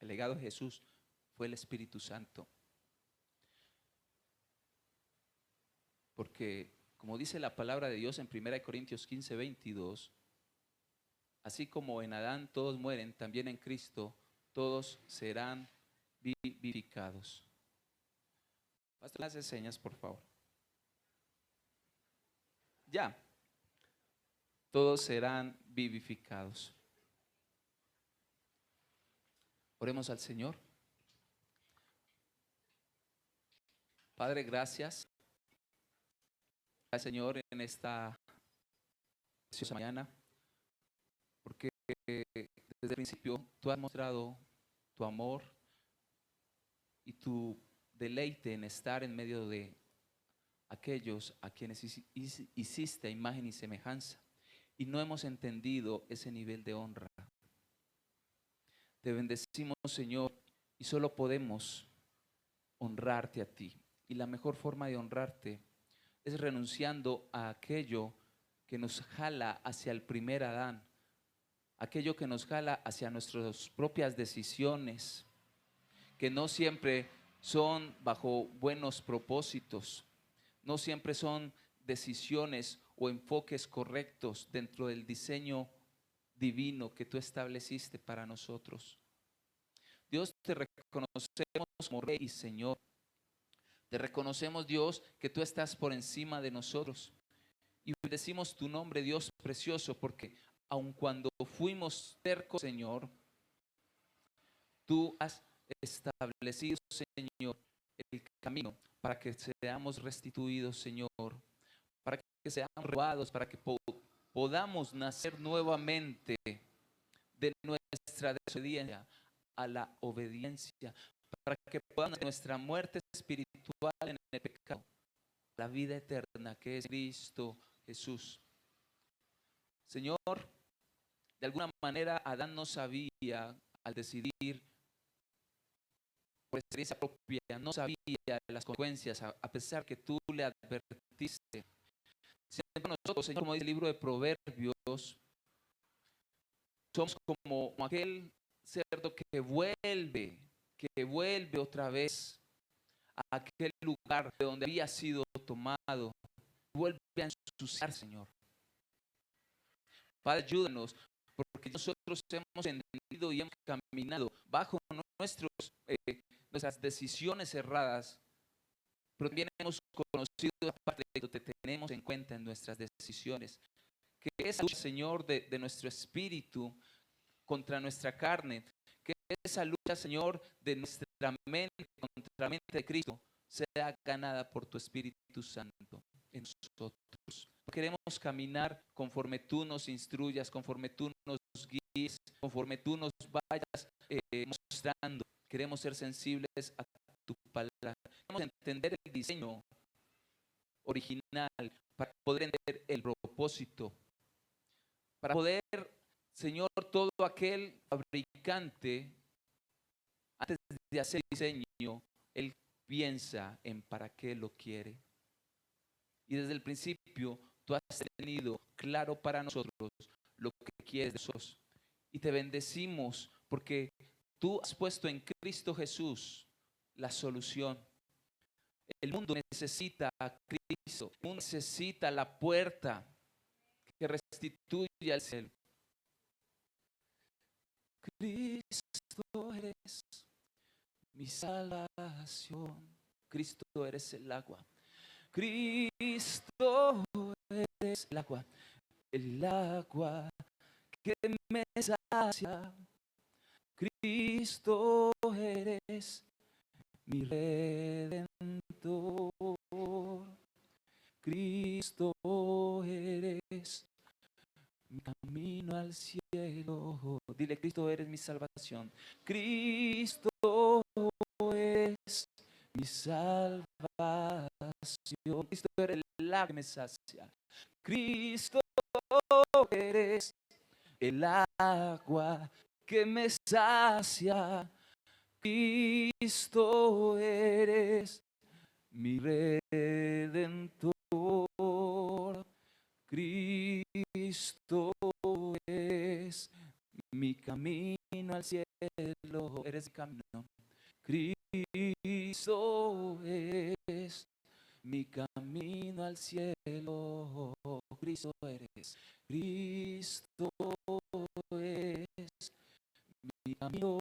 El legado de Jesús fue el Espíritu Santo. Porque, como dice la palabra de Dios en 1 Corintios 15, 22, así como en Adán todos mueren, también en Cristo todos serán vivificados. Pastor, las señas, por favor. Ya. Todos serán vivificados. Oremos al Señor. Padre, gracias. Gracias, Señor, en esta preciosa mañana, porque desde el principio tú has mostrado tu amor y tu deleite en estar en medio de aquellos a quienes hiciste a imagen y semejanza, y no hemos entendido ese nivel de honra. Te bendecimos, Señor, y solo podemos honrarte a ti. Y la mejor forma de honrarte es renunciando a aquello que nos jala hacia el primer Adán, aquello que nos jala hacia nuestras propias decisiones, que no siempre son bajo buenos propósitos, no siempre son decisiones o enfoques correctos dentro del diseño divino que tú estableciste para nosotros. Dios, te reconocemos como Rey y Señor. Te reconocemos, Dios, que tú estás por encima de nosotros. Y bendecimos tu nombre, Dios precioso, porque aun cuando fuimos tercos, Señor, tú has establecido, Señor, el camino para que seamos restituidos, Señor, para que seamos renovados, para que podamos nacer nuevamente de nuestra desobediencia a la obediencia, para que podamos de nuestra muerte espiritual en el pecado, la vida eterna que es Cristo Jesús. Señor, de alguna manera Adán no sabía al decidir por experiencia propia, no sabía las consecuencias, a pesar que tú le advertiste. Siempre nosotros, Señor, como dice el libro de Proverbios, somos como aquel cerdo que vuelve otra vez a aquel lugar de donde había sido tomado, vuelve a ensuciar, Señor. Padre, ayúdanos, porque nosotros hemos entendido y hemos caminado bajo nuestras decisiones erradas, pero también hemos conocido la parte de que te tenemos en cuenta en nuestras decisiones, que esa lucha, Señor, de nuestro espíritu contra nuestra carne, que esa lucha, Señor, de nuestra mente contra la mente de Cristo, sea ganada por tu Espíritu Santo en nosotros. Queremos caminar conforme tú nos instruyas, conforme tú nos guíes, conforme tú nos vayas mostrando. Queremos ser sensibles a tu palabra. Queremos entender el diseño original para poder entender el propósito, para poder, Señor, todo aquel fabricante, antes de hacer diseño, él piensa en para qué lo quiere. Y desde el principio tú has tenido claro para nosotros lo que quieres de nosotros. Y te bendecimos porque tú has puesto en Cristo Jesús la solución. El mundo necesita a Cristo. El mundo necesita la puerta que restituye al cielo. Cristo eres mi salvación. Cristo eres el agua. Cristo eres el agua que me sacia. Cristo eres mi redentor. Cristo eres mi camino al cielo. Dile, Cristo eres mi salvación. Cristo es mi salvación. Cristo eres el agua que me sacia. Cristo eres el agua que me sacia. Cristo eres mi redentor. Cristo es mi camino al cielo. Eres mi camino. Cristo es mi camino al cielo. Cristo eres. Cristo es mi camino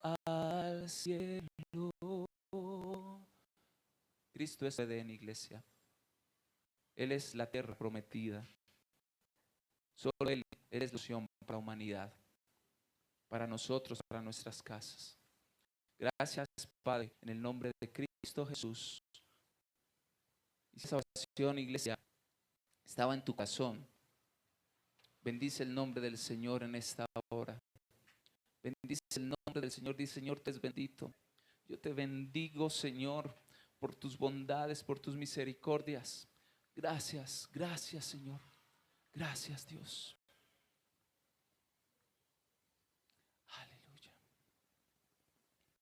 al cielo. Cristo es el Edén, iglesia. Él es la tierra prometida. Solo Él es la solución para la humanidad, para nosotros, para nuestras casas. Gracias, Padre, en el nombre de Cristo Jesús. Y esa oración, iglesia, estaba en tu corazón. Bendice el nombre del Señor en esta hora. Bendice el nombre del Señor. Dice, Señor, te es bendito. Yo te bendigo, Señor, por tus bondades, por tus misericordias. Gracias, gracias, Señor. Gracias, Dios.